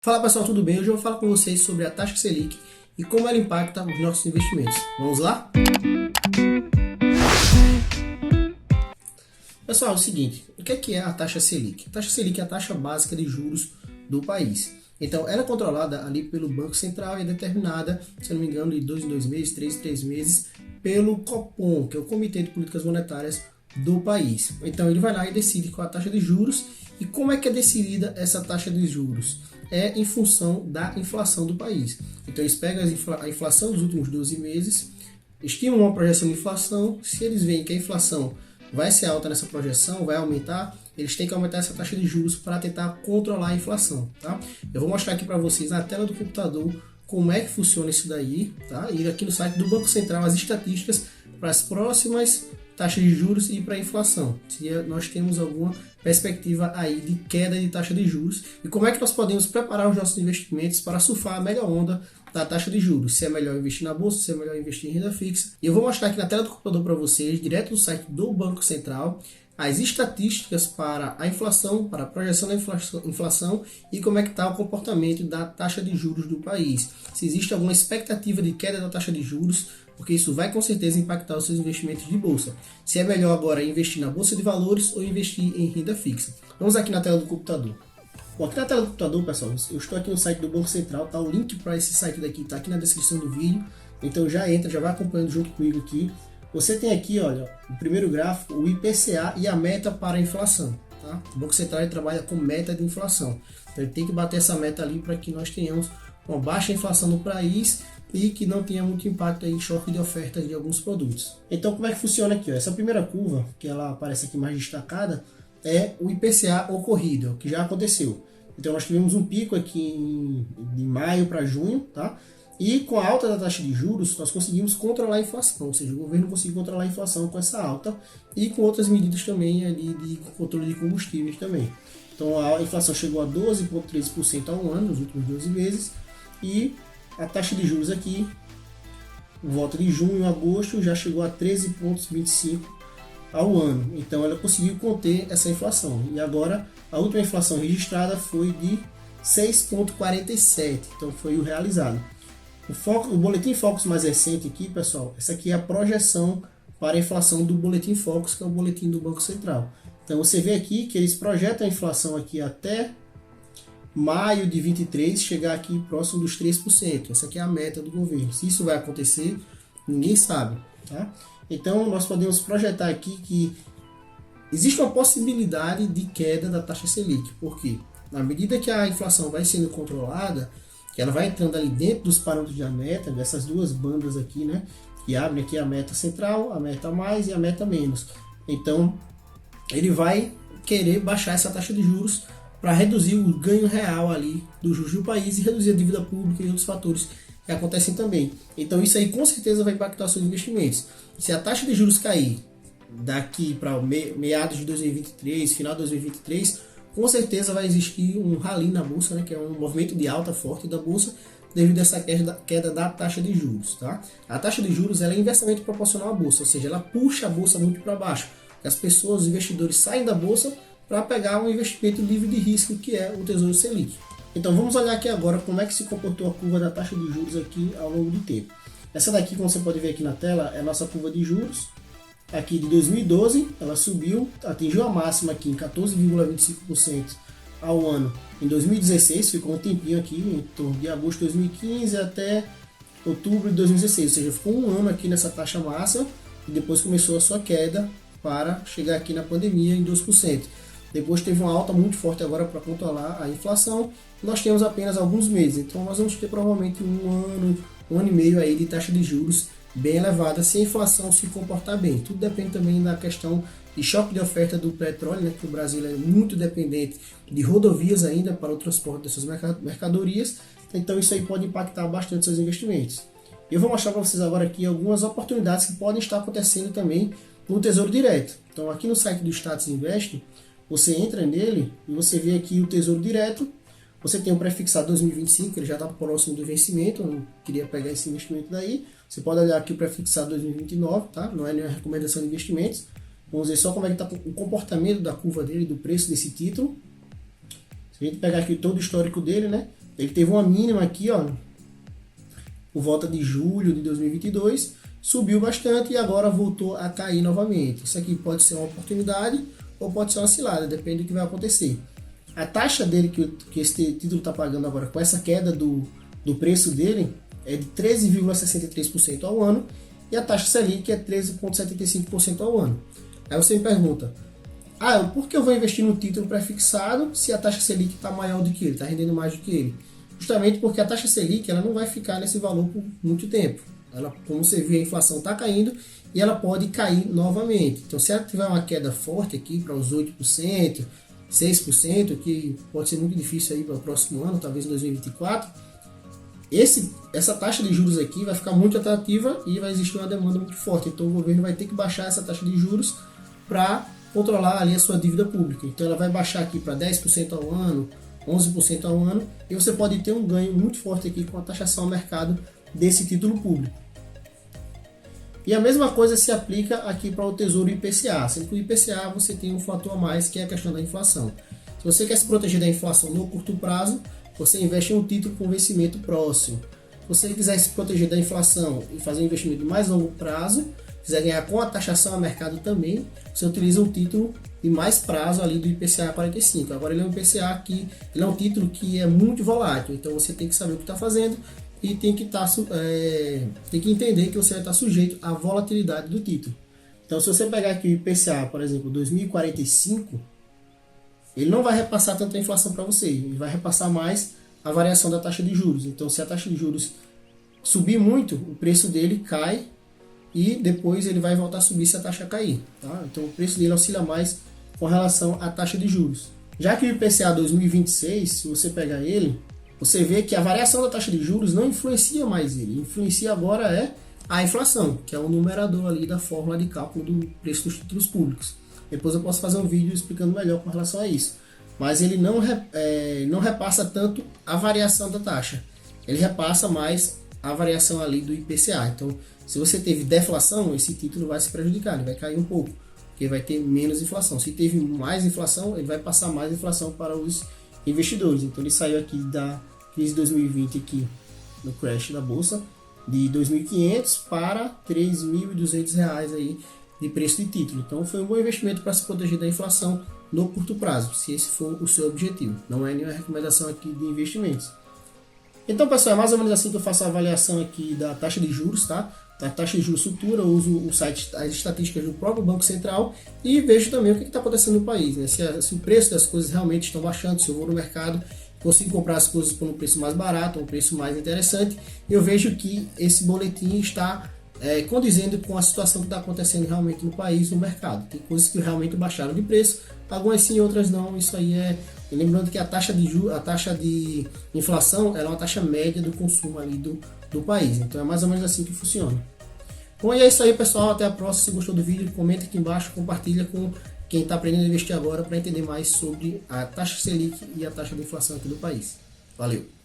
Fala pessoal, tudo bem? Hoje eu vou falar com vocês sobre a taxa Selic e como ela impacta os nossos investimentos. Vamos lá? Pessoal, é o seguinte, o que é a taxa Selic? A taxa Selic é a taxa básica de juros do país. Então, ela é controlada ali pelo Banco Central e é determinada, se eu não me engano, de 2 em 2 meses, 3 em 3 meses, pelo Copom, que é o Comitê de Políticas Monetárias do país. Então, ele vai lá e decide qual a taxa de juros. E como é que é decidida essa taxa de juros? É em função da inflação do país. Então, eles pegam a inflação dos últimos 12 meses, estimam uma projeção de inflação. Se eles veem que a inflação vai ser alta nessa projeção, vai aumentar, eles têm que aumentar essa taxa de juros para tentar controlar a inflação, tá? Eu vou mostrar aqui para vocês na tela do computador como é que funciona isso daí, tá? E aqui no site do Banco Central as estatísticas para as próximas taxas de juros e para a inflação, se nós temos alguma perspectiva aí de queda de taxa de juros e como é que nós podemos preparar os nossos investimentos para surfar a mega onda da taxa de juros, se é melhor investir na bolsa, se é melhor investir em renda fixa. E eu vou mostrar aqui na tela do computador para vocês, direto do site do Banco Central, as estatísticas para a inflação, para a projeção da inflação e como é que está o comportamento da taxa de juros do país. Se existe alguma expectativa de queda da taxa de juros, porque isso vai com certeza impactar os seus investimentos de bolsa. Se é melhor agora investir na bolsa de valores ou investir em renda fixa. Vamos aqui na tela do computador. Bom, aqui na tela do computador, pessoal, eu estou aqui no site do Banco Central, tá? O link para esse site daqui está aqui na descrição do vídeo. Então já entra, já vai acompanhando junto comigo aqui. Você tem aqui, olha, o primeiro gráfico, o IPCA e a meta para a inflação. Tá? O Banco Central trabalha com meta de inflação. Então ele tem que bater essa meta ali para que nós tenhamos uma baixa inflação no país e que não tenha muito impacto em choque de oferta de alguns produtos. Então como é que funciona aqui? Ó? Essa primeira curva, que ela aparece aqui mais destacada, é o IPCA ocorrido, que já aconteceu. Então nós tivemos um pico aqui de maio para junho, tá? E com a alta da taxa de juros, nós conseguimos controlar a inflação, ou seja, o governo conseguiu controlar a inflação com essa alta e com outras medidas também ali de controle de combustíveis também. Então a inflação chegou a 12,13% ao ano nos últimos 12 meses e a taxa de juros aqui, volta de junho a agosto, já chegou a 13,25% ao ano. Então ela conseguiu conter essa inflação. E agora a última inflação registrada foi de 6,47%, então foi o realizado. O Boletim Focus mais recente aqui, pessoal, essa aqui é a projeção para a inflação do Boletim Focus, que é o boletim do Banco Central. Então você vê aqui que eles projetam a inflação aqui até maio de 23 chegar aqui próximo dos 3%. Essa aqui é a meta do governo. Se isso vai acontecer, ninguém sabe, tá? Então nós podemos projetar aqui que existe uma possibilidade de queda da taxa Selic. Por quê? Na medida que a inflação vai sendo controlada, que ela vai entrando ali dentro dos parâmetros da meta, dessas duas bandas aqui, né? Que abrem aqui a meta central, a meta mais e a meta menos. Então, ele vai querer baixar essa taxa de juros para reduzir o ganho real ali dos juros do país e reduzir a dívida pública e outros fatores que acontecem também. Então, isso aí com certeza vai impactar os seus investimentos. Se a taxa de juros cair daqui para meados de 2023, final de 2023, com certeza vai existir um rally na bolsa, né, que é um movimento de alta forte da bolsa devido a essa queda da taxa de juros. Tá? A taxa de juros ela é inversamente proporcional à bolsa, ou seja, ela puxa a bolsa muito para baixo. As pessoas, os investidores saem da bolsa para pegar um investimento livre de risco, que é o Tesouro Selic. Então vamos olhar aqui agora como é que se comportou a curva da taxa de juros aqui ao longo do tempo. Essa daqui, como você pode ver aqui na tela, é a nossa curva de juros. Aqui de 2012, ela subiu, atingiu a máxima aqui em 14,25% ao ano. Em 2016, ficou um tempinho aqui, em torno de agosto de 2015 até outubro de 2016, ou seja, ficou um ano aqui nessa taxa máxima e depois começou a sua queda para chegar aqui na pandemia em 2%. Depois teve uma alta muito forte agora para controlar a inflação. Nós temos apenas alguns meses, então nós vamos ter provavelmente um ano e meio aí de taxa de juros bem elevada, se a inflação se comportar bem. Tudo depende também da questão de choque de oferta do petróleo, né, que o Brasil é muito dependente de rodovias ainda para o transporte dessas mercadorias, então isso aí pode impactar bastante seus investimentos. Eu vou mostrar para vocês agora aqui algumas oportunidades que podem estar acontecendo também no Tesouro Direto. Então aqui no site do Status Invest, você entra nele e você vê aqui o Tesouro Direto. Você tem um prefixado 2025, ele já está próximo do vencimento, eu não queria pegar esse investimento daí. Você pode olhar aqui o prefixado 2029, tá? Não é nenhuma recomendação de investimentos. Vamos ver só como é que está o comportamento da curva dele, do preço desse título. Se a gente pegar aqui todo o histórico dele, né? Ele teve uma mínima aqui, ó, por volta de julho de 2022, subiu bastante e agora voltou a cair novamente. Isso aqui pode ser uma oportunidade ou pode ser uma cilada, depende do que vai acontecer. A taxa dele que esse título está pagando agora, com essa queda do preço dele, é de 13,63% ao ano, e a taxa Selic é 13,75% ao ano. Aí você me pergunta, por que eu vou investir no título pré-fixado se a taxa Selic está maior do que ele, está rendendo mais do que ele? Justamente porque a taxa Selic ela não vai ficar nesse valor por muito tempo. Ela, como você viu, a inflação está caindo e ela pode cair novamente. Então, se ela tiver uma queda forte aqui para os 8%, 6%, que pode ser muito difícil aí para o próximo ano, talvez em 2024, essa taxa de juros aqui vai ficar muito atrativa e vai existir uma demanda muito forte. Então, o governo vai ter que baixar essa taxa de juros para controlar ali a sua dívida pública. Então, ela vai baixar aqui para 10% ao ano, 11% ao ano, e você pode ter um ganho muito forte aqui com a taxação ao mercado desse título público. E a mesma coisa se aplica aqui para o Tesouro IPCA, sendo que o IPCA você tem um fator a mais, que é a questão da inflação. Se você quer se proteger da inflação no curto prazo, você investe em um título com vencimento próximo. Se você quiser se proteger da inflação e fazer um investimento de mais longo prazo, quiser ganhar com a taxação a mercado também, você utiliza um título de mais prazo ali do IPCA 45. Agora ele é um IPCA que ele é um título que é muito volátil, então você tem que saber o que está fazendo e tem que entender que você vai estar sujeito à volatilidade do título. Então, se você pegar aqui o IPCA, por exemplo, 2045, ele não vai repassar tanta inflação para você, ele vai repassar mais a variação da taxa de juros. Então, se a taxa de juros subir muito, o preço dele cai e depois ele vai voltar a subir se a taxa cair. Tá? Então, o preço dele oscila mais com relação à taxa de juros. Já que o IPCA 2026, se você pegar ele, você vê que a variação da taxa de juros não influencia mais ele. Influencia agora a inflação, que é o numerador ali da fórmula de cálculo do preço dos títulos públicos. Depois eu posso fazer um vídeo explicando melhor com relação a isso. Mas ele não repassa tanto a variação da taxa. Ele repassa mais a variação ali do IPCA. Então, se você teve deflação, esse título vai se prejudicar, ele vai cair um pouco, porque vai ter menos inflação. Se teve mais inflação, ele vai passar mais inflação para os investidores. Então, ele saiu aqui da crise de 2020 aqui no crash da bolsa de 2.500 para R$ 3.200 aí de preço de título. Então foi um bom investimento para se proteger da inflação no curto prazo, se esse for o seu objetivo. Não é nenhuma recomendação aqui de investimentos. Então, pessoal, é mais ou menos assim que eu faço a avaliação aqui da taxa de juros, tá? Da taxa de juros futura, eu uso o site, as estatísticas do próprio Banco Central e vejo também o que está acontecendo no país, né? Se o preço das coisas realmente estão baixando, se eu vou no mercado, consigo comprar as coisas por um preço mais barato, um preço mais interessante, eu vejo que esse boletim está condizendo com a situação que está acontecendo realmente no país, no mercado. Tem coisas que realmente baixaram de preço, algumas sim, outras não. Isso aí e lembrando que a taxa de inflação ela é uma taxa média do consumo ali do país. Então é mais ou menos assim que funciona. Bom, e é isso aí, pessoal. Até a próxima. Se gostou do vídeo, comenta aqui embaixo, compartilha com quem está aprendendo a investir agora para entender mais sobre a taxa Selic e a taxa de inflação aqui do país. Valeu!